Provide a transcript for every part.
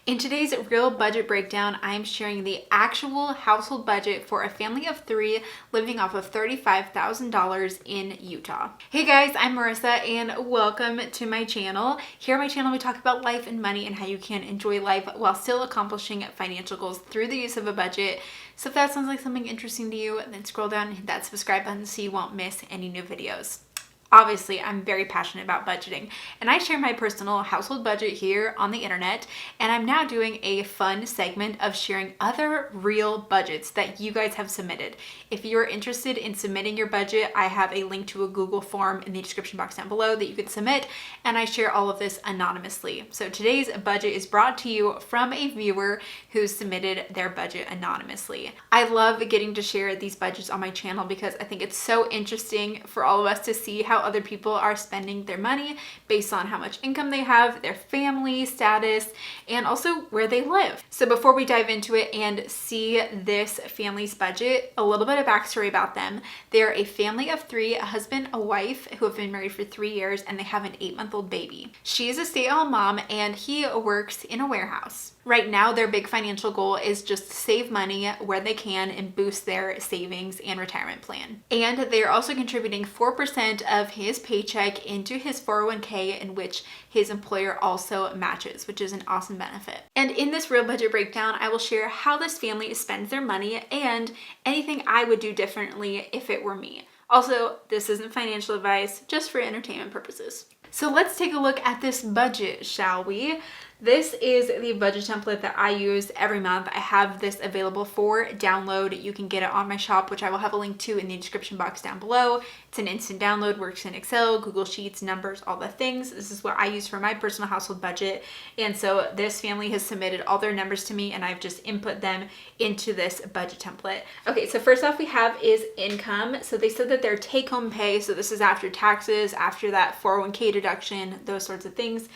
In today's real budget breakdown, I'm sharing the actual household budget for a family of 3 living off of $35,000 in Utah. Hey guys, I'm Marissa and welcome to my channel. Here on my channel, we talk about life and money and how you can enjoy life while still accomplishing financial goals through the use of a budget. So if that sounds like something interesting to you, then scroll down and hit that subscribe button so you won't miss any new videos. Obviously, I'm very passionate about budgeting, and I share my personal household budget here on the internet, and I'm now doing a fun segment of sharing other real budgets that you guys have submitted. If you're interested in submitting your budget, I have a link to a Google form in the description box down below that you can submit, and I share all of this anonymously. So today's budget is brought to you from a viewer who submitted their budget anonymously. I love getting to share these budgets on my channel because I think it's so interesting for all of us to see how other people are spending their money based on how much income they have, their family status, and also where they live. So before we dive into it and see this family's budget, a little bit of backstory about them. They're a family of 3, a husband, a wife, who have been married for 3 years, and they have an 8-month-old baby. She is a stay-at-home mom and he works in a warehouse. Right now, their big financial goal is just to save money where they can and boost their savings and retirement plan. And they're also contributing 4% of his paycheck into his 401k, in which his employer also matches, which is an awesome benefit. And in this real budget breakdown, I will share how this family spends their money and anything I would do differently if it were me. Also, this isn't financial advice, just for entertainment purposes. So let's take a look at this budget, shall we? This is the budget template that I use every month. I have this available for download. You can get it on my shop, which I will have a link to in the description box down below. It's an instant download, works in Excel, Google Sheets, numbers, all the things. This is what I use for my personal household budget. And so this family has submitted all their numbers to me and I've just input them into this budget template. Okay, so first off we have is income. So they said that their take-home pay, so this is after taxes, after that 401k deduction, those sorts of things.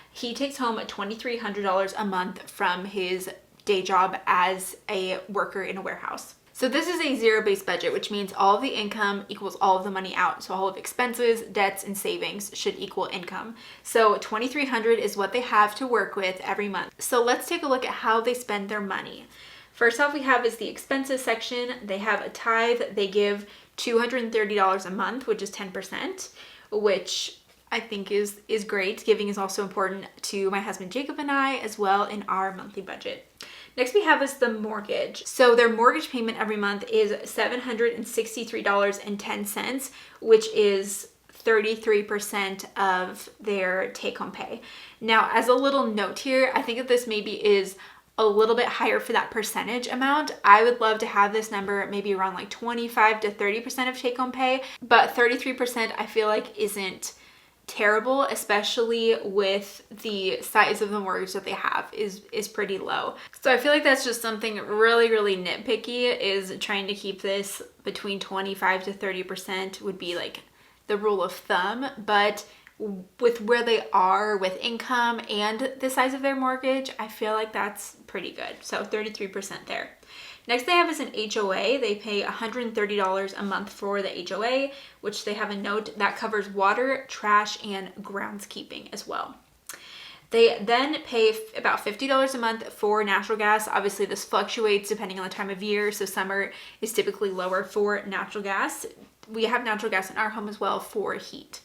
He takes home $2,300 a month from his day job as a worker in a warehouse. So this is a zero-based budget, which means all of the income equals all of the money out. So all of expenses, debts, and savings should equal income. So $2,300 is what they have to work with every month. So let's take a look at how they spend their money. First off we have is the expenses section. They have a tithe. They give $230 a month, which is 10%, which I think is great. Giving is also important to my husband Jacob and I as well in our monthly budget. Next we have is the mortgage. So their mortgage payment every month is $763.10, which is 33% of their take-home pay. Now, as a little note here, I think that this maybe is a little bit higher for that percentage amount. I would love to have this number maybe around like 25 to 30% of take-home pay, but 33% I feel like isn't terrible, especially with the size of the mortgage that they have is pretty low. So I feel like that's just something really nitpicky, is trying to keep this between 25 to 30% would be like the rule of thumb, but with where they are with income and the size of their mortgage, I feel like that's pretty good. So 33% there. Next they have is an HOA. They pay $130 a month for the HOA, which they have a note that covers water, trash, and groundskeeping as well. They then pay about $50 a month for natural gas. Obviously this fluctuates depending on the time of year, so summer is typically lower for natural gas. We have natural gas in our home as well for heat.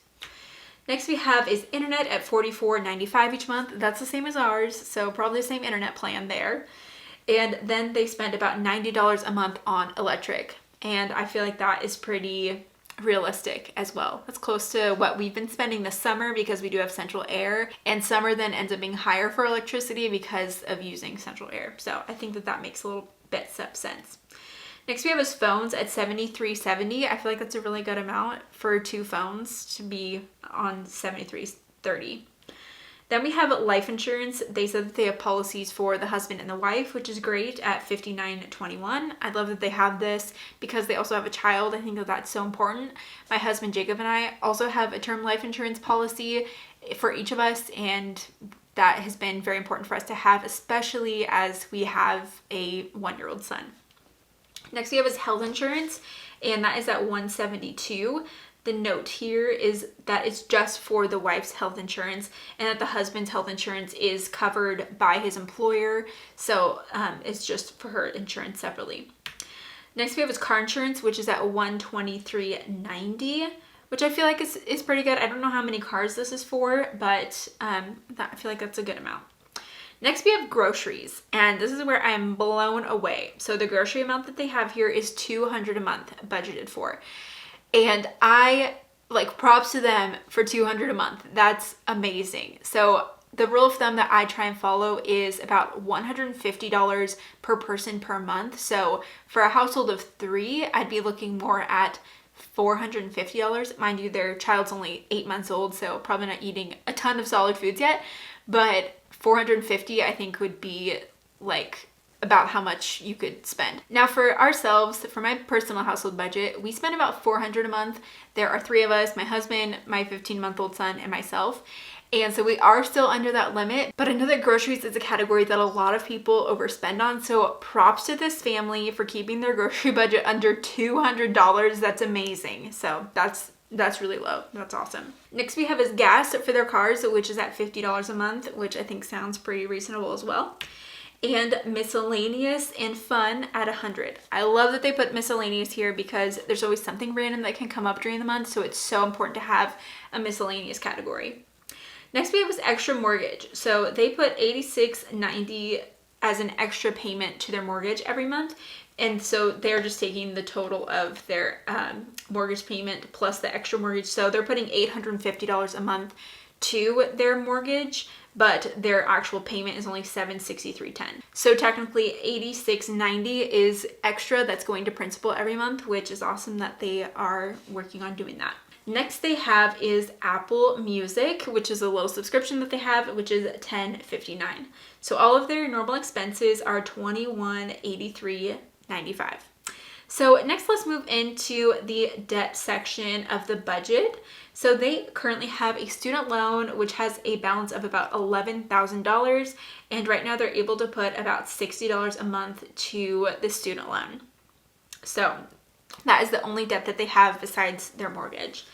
Next we have is internet at $44.95 each month. That's the same as ours, so probably the same internet plan there. And then they spend about $90 a month on electric. And I feel like that is pretty realistic as well. That's close to what we've been spending this summer because we do have central air. And summer then ends up being higher for electricity because of using central air. So I think that that makes a little bit of sense. Next we have is phones at $73.70. I feel like that's a really good amount for 2 phones to be on $73.30. Then we have life insurance. They said that they have policies for the husband and the wife, which is great, at $59.21. I love that they have this because they also have a child. I think that that's so important. My husband Jacob and I also have a term life insurance policy for each of us, and that has been very important for us to have, especially as we have a 1-year-old son. Next we have is health insurance, and that is at $172. The note here is that it's just for the wife's health insurance and that the husband's health insurance is covered by his employer. So it's just for her insurance separately. Next we have his car insurance, which is at $123.90, which I feel like is pretty good. I don't know how many cars this is for, but I feel like that's a good amount. Next, we have groceries, and this is where I am blown away. So the grocery amount that they have here is $200 a month budgeted for. And I, props to them for $200 a month. That's amazing. So the rule of thumb that I try and follow is about $150 per person per month. So for a household of 3, I'd be looking more at $450. Mind you, their child's only 8 months old, so probably not eating a ton of solid foods yet, but $450 I think would be about how much you could spend. Now for ourselves, for my personal household budget, we spend about $400 a month. There are 3 of us, my husband, my 15-month-old son, and myself. And so we are still under that limit, but I know that groceries is a category that a lot of people overspend on. So props to this family for keeping their grocery budget under $200. That's amazing. So that's really low. That's awesome. Next we have is gas for their cars, which is at $50 a month, which I think sounds pretty reasonable as well. And miscellaneous and fun at $100. I love that they put miscellaneous here because there's always something random that can come up during the month, so it's so important to have a miscellaneous category. Next we have is extra mortgage. So they put $86.90 as an extra payment to their mortgage every month. And so they're just taking the total of their mortgage payment plus the extra mortgage. So they're putting $850 a month to their mortgage, but their actual payment is only $763.10. So technically $86.90 is extra that's going to principal every month, which is awesome that they are working on doing that. Next they have is Apple Music, which is a little subscription that they have, which is $10.59. So all of their normal expenses are $21.83.95. So next let's move into the debt section of the budget. So they currently have a student loan which has a balance of about $11,000, and right now they're able to put about $60 a month to the student loan. So that is the only debt that they have besides their mortgage.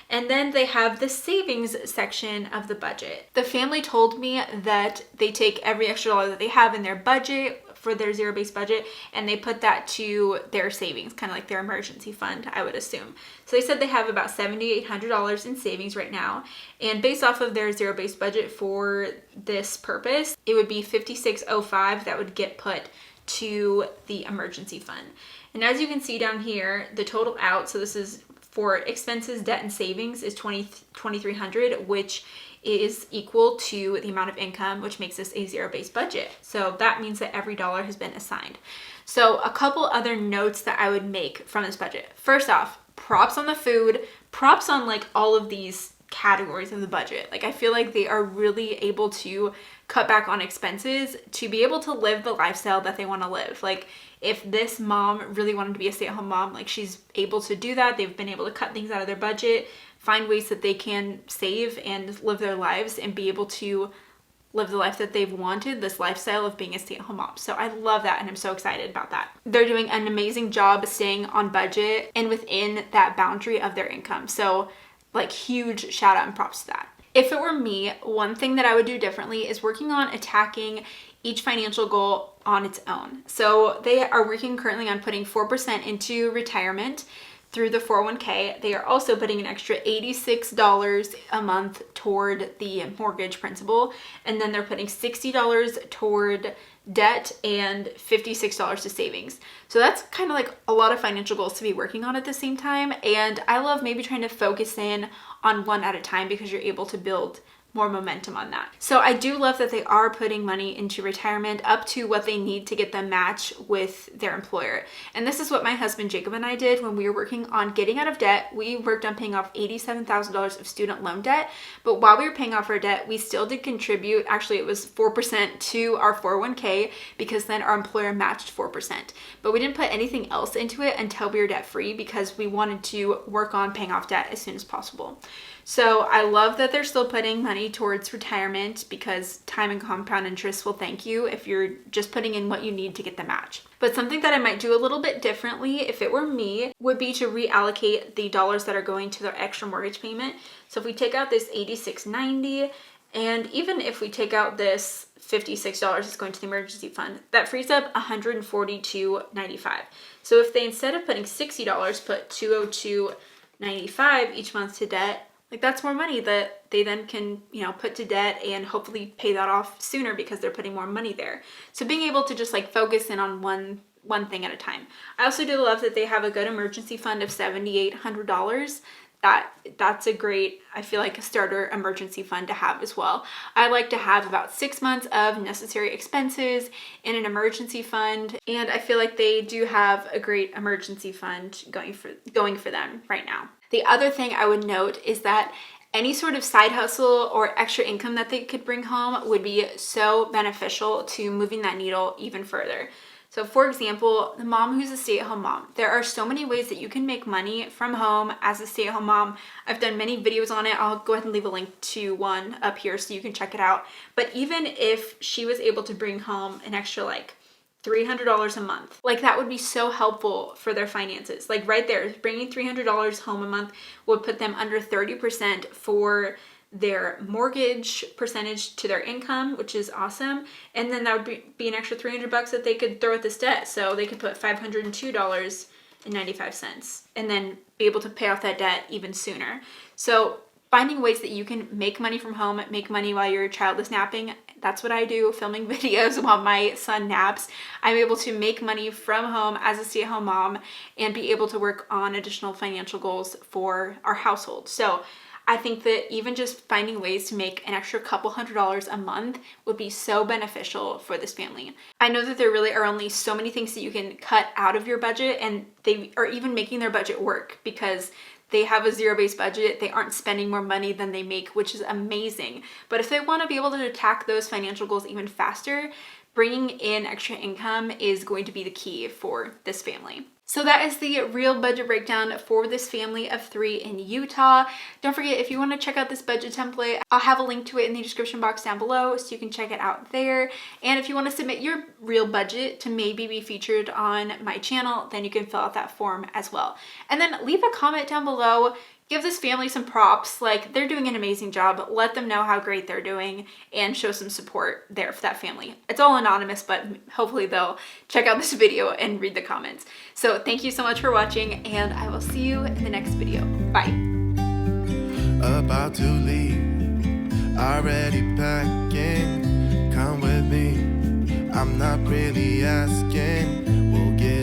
And then they have the savings section of the budget. The family told me that they take every extra dollar that they have in their budget for their zero-based budget and they put that to their savings, kind of like their emergency fund, I would assume. So they said they have about $7,800 in savings right now. And based off of their zero-based budget for this purpose, it would be $56.05 that would get put to the emergency fund. And as you can see down here, the total out, so this is for expenses, debt, and savings, is $2,300, which is equal to the amount of income, which makes this a zero-based budget. So that means that every dollar has been assigned. So a couple other notes that I would make from this budget. First off, props on the food, props on all of these categories of the budget. I feel like they are really able to cut back on expenses to be able to live the lifestyle that they want to live. If this mom really wanted to be a stay-at-home mom, she's able to do that. They've been able to cut things out of their budget, find ways that they can save and live their lives and be able to live the life that they've wanted, this lifestyle of being a stay-at-home mom. So I love that and I'm so excited about that. They're doing an amazing job staying on budget and within that boundary of their income. So huge shout out and props to that. If it were me, one thing that I would do differently is working on attacking each financial goal on its own. So they are working currently on putting 4% into retirement through the 401k. They are also putting an extra $86 a month toward the mortgage principal. And then they're putting $60 toward debt and $56 to savings. So that's kind of a lot of financial goals to be working on at the same time. And I love maybe trying to focus in on one at a time because you're able to build more momentum on that. So I do love that they are putting money into retirement up to what they need to get the match with their employer. And this is what my husband Jacob and I did when we were working on getting out of debt. We worked on paying off $87,000 of student loan debt, but while we were paying off our debt, we still did contribute, actually it was 4% to our 401k because then our employer matched 4%. But we didn't put anything else into it until we were debt free because we wanted to work on paying off debt as soon as possible. So I love that they're still putting money towards retirement, because time and compound interest will thank you if you're just putting in what you need to get the match. But something that I might do a little bit differently if it were me would be to reallocate the dollars that are going to their extra mortgage payment. So if we take out this $86.90, and even if we take out this $56 that's going to the emergency fund, that frees up $142.95. So if they, instead of putting $60, put $202.95 each month to debt, like that's more money that they then can, put to debt and hopefully pay that off sooner because they're putting more money there. So being able to just like focus in on one thing at a time. I also do love that they have a good emergency fund of $7,800. That's a great, I feel like, a starter emergency fund to have as well. I like to have about 6 months of necessary expenses in an emergency fund, and I feel like they do have a great emergency fund going for them right now. The other thing I would note is that any sort of side hustle or extra income that they could bring home would be so beneficial to moving that needle even further. So for example, the mom who's a stay-at-home mom, there are so many ways that you can make money from home as a stay-at-home mom. I've done many videos on it. I'll go ahead and leave a link to one up here so you can check it out. But even if she was able to bring home an extra like $300 a month, like that would be so helpful for their finances. Like right there, bringing $300 home a month would put them under 30% for their mortgage percentage to their income, which is awesome. And then that would be an extra $300 that they could throw at this debt. So they could put $502.95 and then be able to pay off that debt even sooner. So finding ways that you can make money from home, make money while your child is napping. That's what I do, filming videos while my son naps. I'm able to make money from home as a stay-at-home mom and be able to work on additional financial goals for our household. So I think that even just finding ways to make an extra couple $100s a month would be so beneficial for this family. I know that there really are only so many things that you can cut out of your budget, and they are even making their budget work because they have a zero-based budget. They aren't spending more money than they make, which is amazing. But if they want to be able to attack those financial goals even faster, bringing in extra income is going to be the key for this family. So that is the real budget breakdown for this family of 3 in Utah. Don't forget, if you want to check out this budget template, I'll have a link to it in the description box down below so you can check it out there. And if you want to submit your real budget to maybe be featured on my channel, then you can fill out that form as well. And then leave a comment down below. Give this family some props. Like, they're doing an amazing job. Let them know how great they're doing and show some support there for that family. It's all anonymous, but hopefully they'll check out this video and read the comments. So thank you so much for watching, and I will see you in the next video. Bye. About to leave, already packing. Come with me, I'm not really asking. We'll